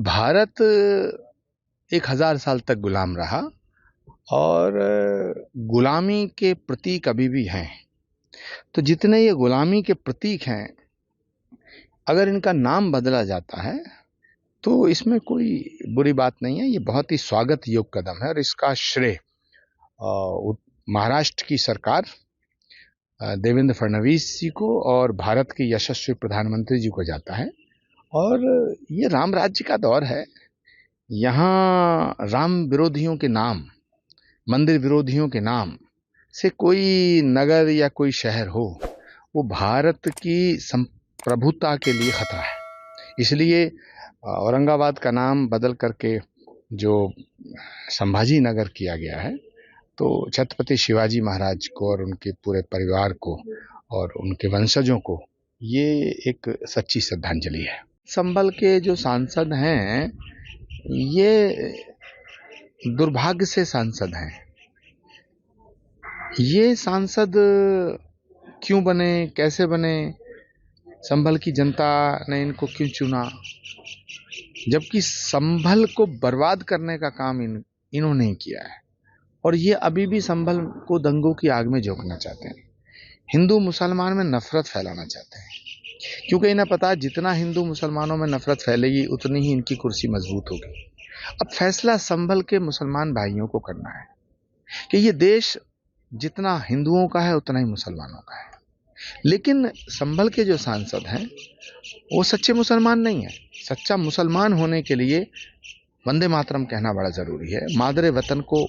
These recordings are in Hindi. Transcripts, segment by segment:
भारत 1000 साल तक गुलाम रहा और गुलामी के प्रतीक अभी भी हैं। तो जितने ये गुलामी के प्रतीक हैं, अगर इनका नाम बदला जाता है तो इसमें कोई बुरी बात नहीं है। ये बहुत ही स्वागत योग्य कदम है और इसका श्रेय महाराष्ट्र की सरकार, देवेंद्र फडणवीस जी को और भारत के यशस्वी प्रधानमंत्री जी को जाता है। और ये राम राज्य का दौर है। यहाँ राम विरोधियों के नाम, मंदिर विरोधियों के नाम से कोई नगर या कोई शहर हो, वो भारत की संप्रभुता के लिए खतरा है। इसलिए औरंगाबाद का नाम बदल करके जो संभाजी नगर किया गया है, तो छत्रपति शिवाजी महाराज को और उनके पूरे परिवार को और उनके वंशजों को ये एक सच्ची श्रद्धांजलि है। संभल के जो सांसद हैं, ये दुर्भाग्य से सांसद हैं। ये सांसद क्यों बने, कैसे बने, संभल की जनता ने इनको क्यों चुना, जबकि संभल को बर्बाद करने का काम इन्होंने ही किया है। और ये अभी भी संभल को दंगों की आग में झोंकना चाहते हैं। हिंदू मुसलमान में नफरत फैलाना चाहते हैं, क्योंकि इन्हें पता है जितना हिंदू मुसलमानों में नफरत फैलेगी उतनी ही इनकी कुर्सी मजबूत होगी। अब फैसला संभल के मुसलमान भाइयों को करना है कि ये देश जितना हिंदुओं का है उतना ही मुसलमानों का है। लेकिन संभल के जो सांसद हैं वो सच्चे मुसलमान नहीं है। सच्चा मुसलमान होने के लिए वंदे मातरम कहना बड़ा जरूरी है, मादरे वतन को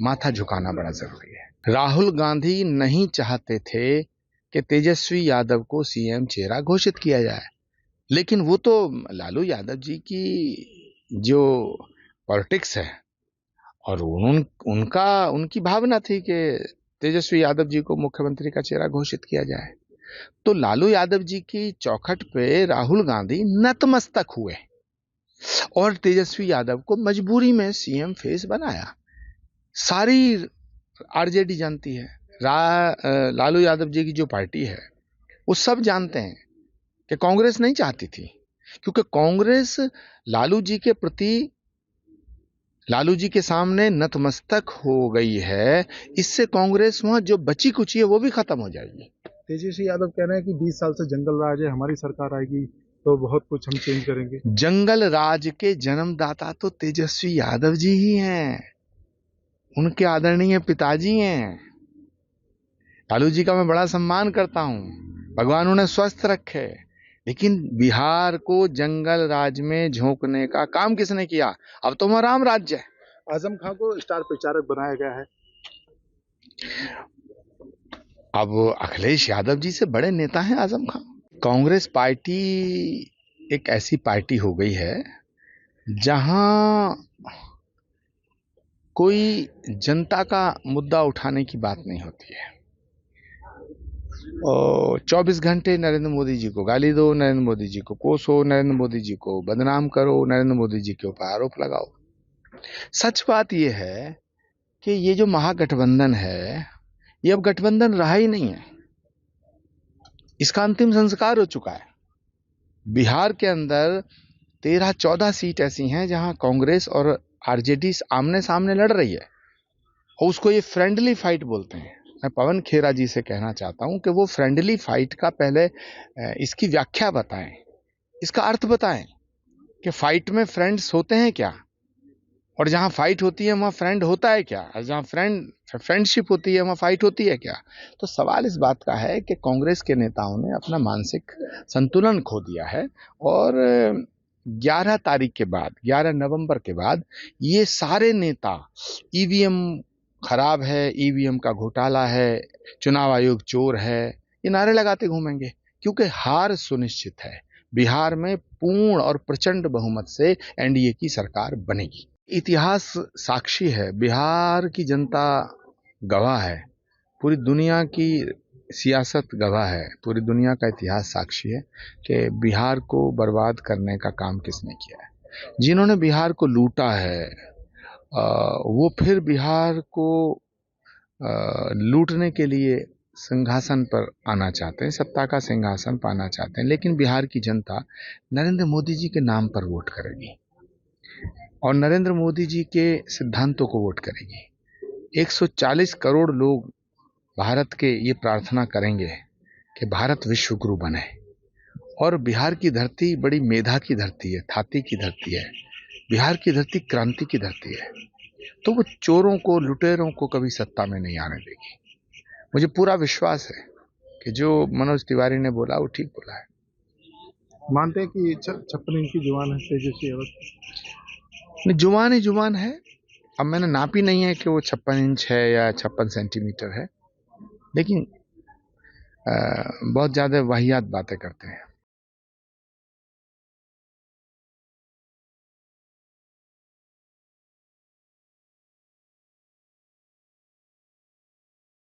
माथा झुकाना बड़ा जरूरी है। राहुल गांधी नहीं चाहते थे कि तेजस्वी यादव को सीएम चेहरा घोषित किया जाए, लेकिन वो तो लालू यादव जी की जो पॉलिटिक्स है और उनकी भावना थी कि तेजस्वी यादव जी को मुख्यमंत्री का चेहरा घोषित किया जाए। तो लालू यादव जी की चौखट पे राहुल गांधी नतमस्तक हुए और तेजस्वी यादव को मजबूरी में सीएम फेस बनाया। सारी आरजेडी जानती है, लालू यादव जी की जो पार्टी है वो सब जानते हैं कि कांग्रेस नहीं चाहती थी, क्योंकि कांग्रेस लालू जी के प्रति, लालू जी के सामने नतमस्तक हो गई है। इससे कांग्रेस वहां जो बची कुची है वो भी खत्म हो जाएगी। तेजस्वी यादव कह रहे हैं कि 20 साल से जंगल राज है, हमारी सरकार आएगी तो बहुत कुछ हम चेंज करेंगे। जंगल राज के जन्मदाता तो तेजस्वी यादव जी ही हैं, उनके आदरणीय पिताजी हैं। लालू जी का मैं बड़ा सम्मान करता हूं, भगवान उन्हें स्वस्थ रखे, लेकिन बिहार को जंगल राज में झोंकने का काम किसने किया? अब तो वहां राम राज्य है। आजम खान को स्टार प्रचारक बनाया गया है। अब अखिलेश यादव जी से बड़े नेता हैं आजम खान। कांग्रेस पार्टी एक ऐसी पार्टी हो गई है जहां कोई जनता का मुद्दा उठाने की बात नहीं होती है। और 24 घंटे नरेंद्र मोदी जी को गाली दो, नरेंद्र मोदी जी को कोसो, नरेंद्र मोदी जी को बदनाम करो, नरेंद्र मोदी जी के ऊपर आरोप लगाओ। सच बात यह है कि ये जो महागठबंधन है, ये अब गठबंधन रहा ही नहीं है। इसका अंतिम संस्कार हो चुका है। बिहार के अंदर 13-14 सीट ऐसी हैं जहां कांग्रेस और आरजेडी आमने सामने लड़ रही है, और उसको ये फ्रेंडली फाइट बोलते हैं। मैं पवन खेरा जी से कहना चाहता हूं कि वो फ्रेंडली फाइट का पहले इसकी व्याख्या बताएं, इसका अर्थ बताएं कि फाइट में फ्रेंड्स होते हैं क्या, और जहां फाइट होती है वहां फ्रेंड होता है क्या, और जहां फ्रेंडशिप होती है वहां फाइट होती है क्या। तो सवाल इस बात का है कि कांग्रेस के नेताओं ने अपना मानसिक संतुलन खो दिया है, और 11 तारीख के बाद, 11 नवंबर के बाद ये सारे नेता ईवीएम खराब है, ईवीएम का घोटाला है, चुनाव आयोग चोर है, ये नारे लगाते घूमेंगे, क्योंकि हार सुनिश्चित है। बिहार में पूर्ण और प्रचंड बहुमत से एनडीए की सरकार बनेगी। इतिहास साक्षी है, बिहार की जनता गवाह है, पूरी दुनिया की सियासत गवाह है, पूरी दुनिया का इतिहास साक्षी है कि बिहार को बर्बाद करने का काम किसने किया है। जिन्होंने बिहार को लूटा है वो फिर बिहार को लूटने के लिए सिंहासन पर आना चाहते हैं, सत्ता का सिंहासन पाना चाहते हैं। लेकिन बिहार की जनता नरेंद्र मोदी जी के नाम पर वोट करेगी। और नरेंद्र मोदी जी के सिद्धांतों को वोट करेगी। 140 करोड़ लोग भारत के ये प्रार्थना करेंगे कि भारत विश्व गुरु बने। और बिहार की धरती बड़ी मेधा की धरती है, थाती की धरती है। बिहार की धरती क्रांति की धरती है। तो वो चोरों को, लुटेरों को कभी सत्ता में नहीं आने देगी। मुझे पूरा विश्वास है कि जो मनोज तिवारी ने बोला वो ठीक बोला है। मानते हैं कि 56 इंच की जुबान है तेजस्वी यादव? जुबान ही जुबान है। अब मैंने नापी नहीं है कि वो 56 इंच है या 56 सेंटीमीटर है, लेकिन बहुत ज्यादा वाहियात बातें करते हैं।